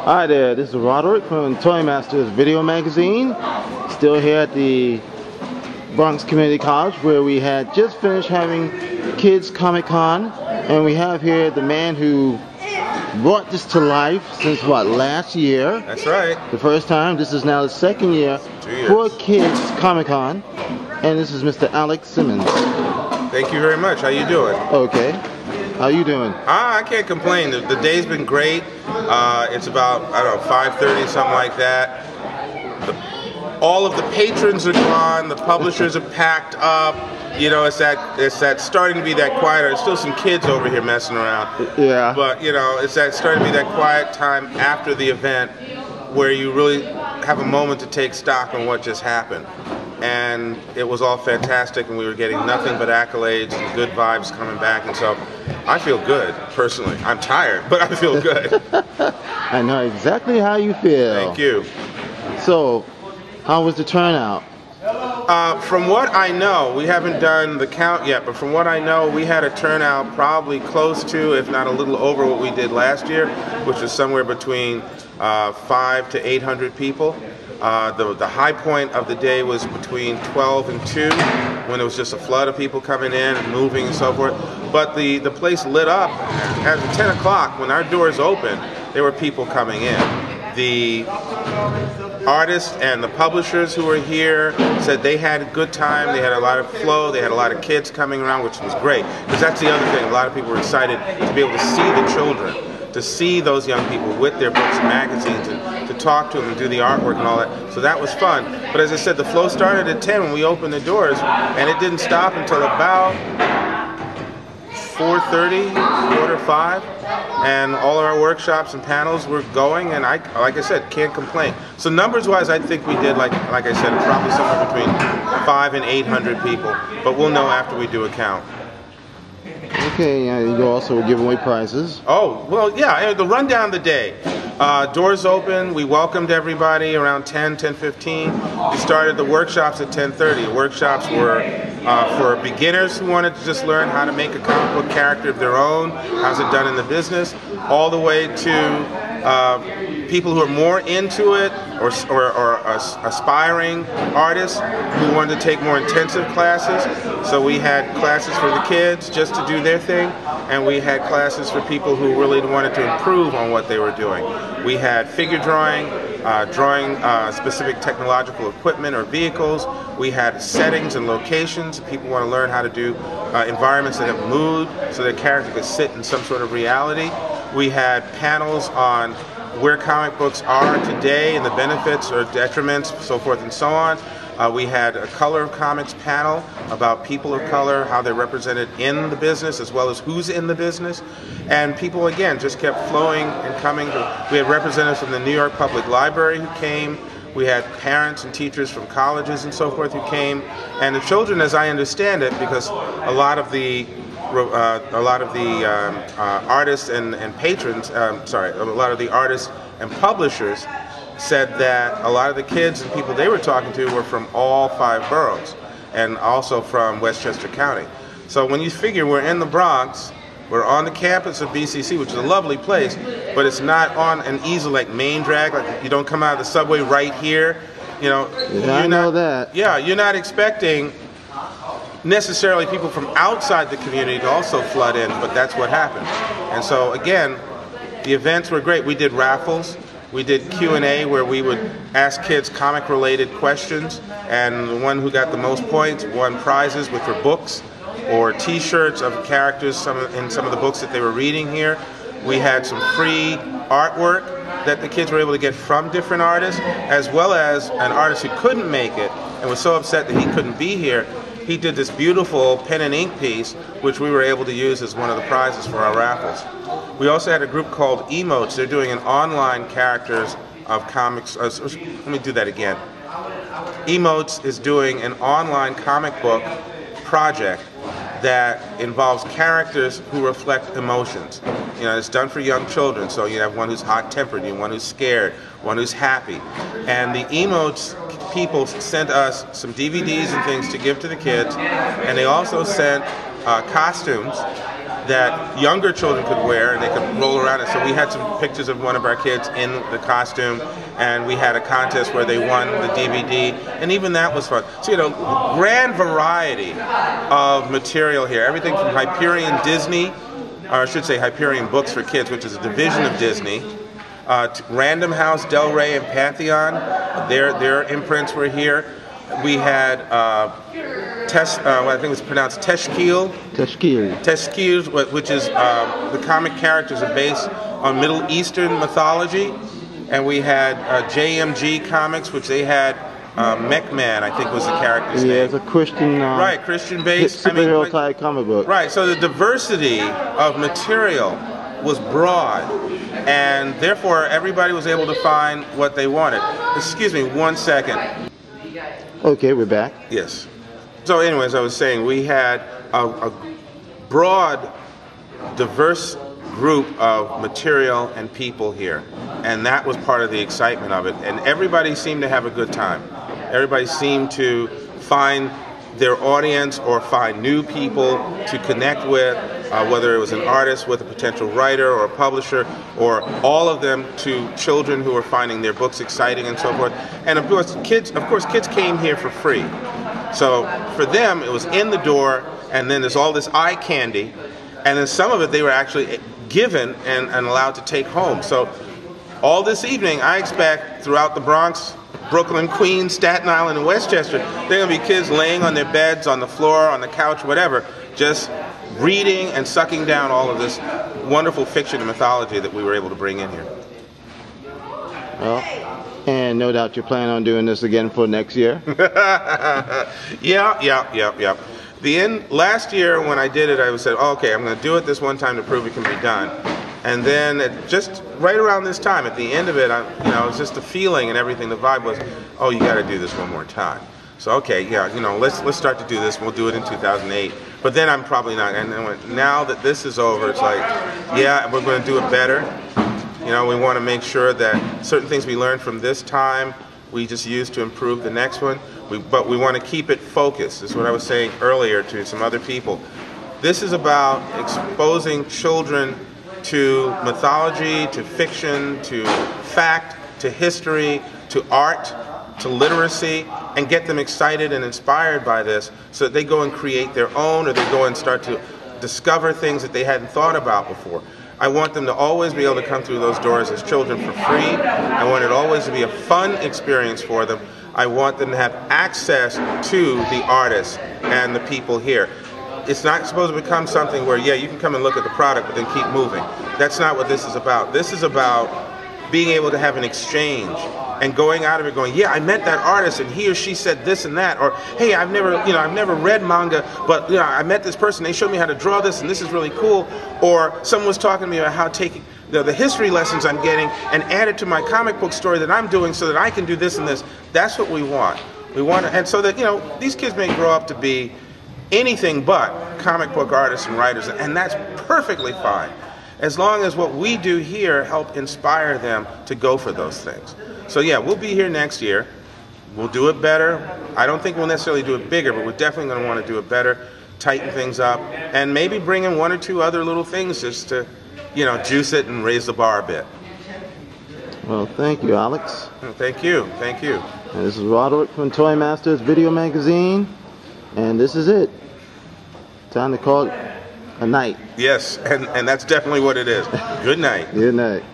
Hi there, this is Roderick from Toy Masters Video Magazine. Still here at the Bronx Community College, where we had just finished having Kids Comic Con, and we have here the man who brought this to life since what, last year? That's right. The first time. This is now the second year for Kids Comic Con, and this is Mr. Alex Simmons. Thank you very much. How you doing? Okay. How you doing? I can't complain. The day's been great. It's about, I don't know, 5:30, something like that. All of the patrons are gone. The publishers are packed up. You know, it's that starting to be that quiet. There's still some kids over here messing around. Yeah. But, you know, it's that starting to be that quiet time after the event where you really have a moment to take stock on what just happened. And it was all fantastic, and we were getting nothing but accolades and good vibes coming back, and so I feel good, personally. I'm tired, but I feel good. I know exactly how you feel. Thank you. So, how was the turnout? From what I know, we haven't done the count yet, but from what I know, we had a turnout probably close to, if not a little over what we did last year, which was somewhere between 500 to 800 people. The high point of the day was between 12 and 2, when it was just a flood of people coming in and moving and so forth. But the place lit up at 10 o'clock. When our doors opened, there were people coming in. The artists and the publishers who were here said they had a good time. They had a lot of flow. They had a lot of kids coming around, which was great. Because that's the other thing. A lot of people were excited to be able to see the children, to see those young people with their books and magazines, and to talk to them and do the artwork and all that. So that was fun. But as I said, the flow started at 10 when we opened the doors, and it didn't stop until about 4:30, quarter 5, and all of our workshops and panels were going, and like I said, can't complain. So numbers-wise, I think we did, like I said, probably somewhere between 500 and 800 people, but we'll know after we do a count. Okay, you also give away prizes. Oh, well, yeah, the rundown of the day. Doors open, we welcomed everybody around 10:15. We started the workshops at 10:30. The workshops were for beginners who wanted to just learn how to make a comic book character of their own, how's it done in the business, all the way to people who are more into it, or aspiring artists who wanted to take more intensive classes. So we had classes for the kids just to do their thing, and we had classes for people who really wanted to improve on what they were doing. We had figure drawing, drawing specific technological equipment or vehicles. We had settings and locations. People want to learn how to do environments that have mood, so their character could sit in some sort of reality. We had panels on where comic books are today and the benefits or detriments, so forth and so on. We had a Color of Comics panel about people of color, how they're represented in the business as well as who's in the business. And people, again, just kept flowing and coming. We had representatives from the New York Public Library who came. We had parents and teachers from colleges and so forth who came. And the children, as I understand it, because a lot of the artists and patrons, a lot of the artists and publishers said that a lot of the kids and people they were talking to were from all 5 boroughs and also from Westchester County. So when you figure we're in the Bronx, we're on the campus of BCC, which is a lovely place, but it's not on an easy like main drag, like you don't come out of the subway right here. You know, yeah, I know that. Yeah, you're not expecting necessarily people from outside the community to also flood in, but that's what happened. And so again, the events were great. We did raffles. We did Q&A where we would ask kids comic-related questions, and the one who got the most points won prizes, which were books or T-shirts of characters in some of the books that they were reading here. We had some free artwork that the kids were able to get from different artists, as well as an artist who couldn't make it and was so upset that he couldn't be here. He did this beautiful pen and ink piece, which we were able to use as one of the prizes for our raffles. We also had a group called Emotes. They're doing an online characters of comics. Let me do that again. Emotes is doing an online comic book project that involves characters who reflect emotions. You know, it's done for young children, so you have one who's hot-tempered, you have one who's scared, one who's happy. And the Emotes people sent us some DVDs and things to give to the kids, and they also sent costumes that younger children could wear and they could roll around it. So we had some pictures of one of our kids in the costume, and we had a contest where they won the DVD, and even that was fun. So, grand variety of material here. Everything from Hyperion Disney, or I should say Hyperion Books for Kids, which is a division of Disney, Random House, Del Rey, and Pantheon. Their imprints were here. We had I think it's pronounced Teshkil. Teshkil, which is the comic characters are based on Middle Eastern mythology. And we had JMG Comics, which they had Mechman, I think was the character's name. Yeah, it's a Christian, right, Christian-based superhero type comic book. Right, so the diversity of material was broad, and therefore everybody was able to find what they wanted. Excuse me, 1 second. Okay, we're back. Yes. So anyways, I was saying we had a broad, diverse group of material and people here, and that was part of the excitement of it, and everybody seemed to have a good time. Everybody seemed to find their audience or find new people to connect with, whether it was an artist with a potential writer or a publisher, or all of them to children who were finding their books exciting and so forth. And of course kids came here for free. So for them it was in the door, and then there's all this eye candy, and then some of it they were actually given and allowed to take home. So all this evening I expect throughout the Bronx, Brooklyn, Queens, Staten Island, and Westchester, there are going to be kids laying on their beds, on the floor, on the couch, whatever, just reading and sucking down all of this wonderful fiction and mythology that we were able to bring in here. Well, and no doubt you're planning on doing this again for next year? Yeah. Last year when I did it, I said, oh, okay, I'm going to do it this one time to prove it can be done. And then just right around this time, at the end of it, it was just the feeling and everything. The vibe was, oh, you got to do this one more time. So okay, yeah, let's start to do this. We'll do it in 2008. But then I'm probably not. And then now that this is over, it's like, yeah, we're going to do it better. We want to make sure that certain things we learned from this time we just use to improve the next one. But we want to keep it focused. This is what I was saying earlier to some other people. This is about exposing children to mythology, to fiction, to fact, to history, to art, to literacy, and get them excited and inspired by this so that they go and create their own, or they go and start to discover things that they hadn't thought about before. I want them to always be able to come through those doors as children for free. I want it always to be a fun experience for them. I want them to have access to the artists and the people here. It's not supposed to become something where, yeah, you can come and look at the product, but then keep moving. That's not what this is about. This is about being able to have an exchange and going out of it going, yeah, I met that artist and he or she said this and that, or hey, I've never read manga, but I met this person, they showed me how to draw this and this is really cool. Or someone was talking to me about how taking the history lessons I'm getting and add it to my comic book story that I'm doing so that I can do this and this. That's what we want. We want to, and so that these kids may grow up to be anything but comic book artists and writers, and that's perfectly fine, as long as what we do here help inspire them to go for those things. So yeah, we'll be here next year. We'll do it better. I don't think we'll necessarily do it bigger, but we're definitely going to want to do it better, tighten things up, and maybe bring in 1 or 2 other little things just to, juice it and raise the bar a bit. Well, thank you, Alex. Thank you. And this is Roderick from Toy Masters Video Magazine, and this is it. Time to call it a night. Yes, and that's definitely what it is. Good night. Good night.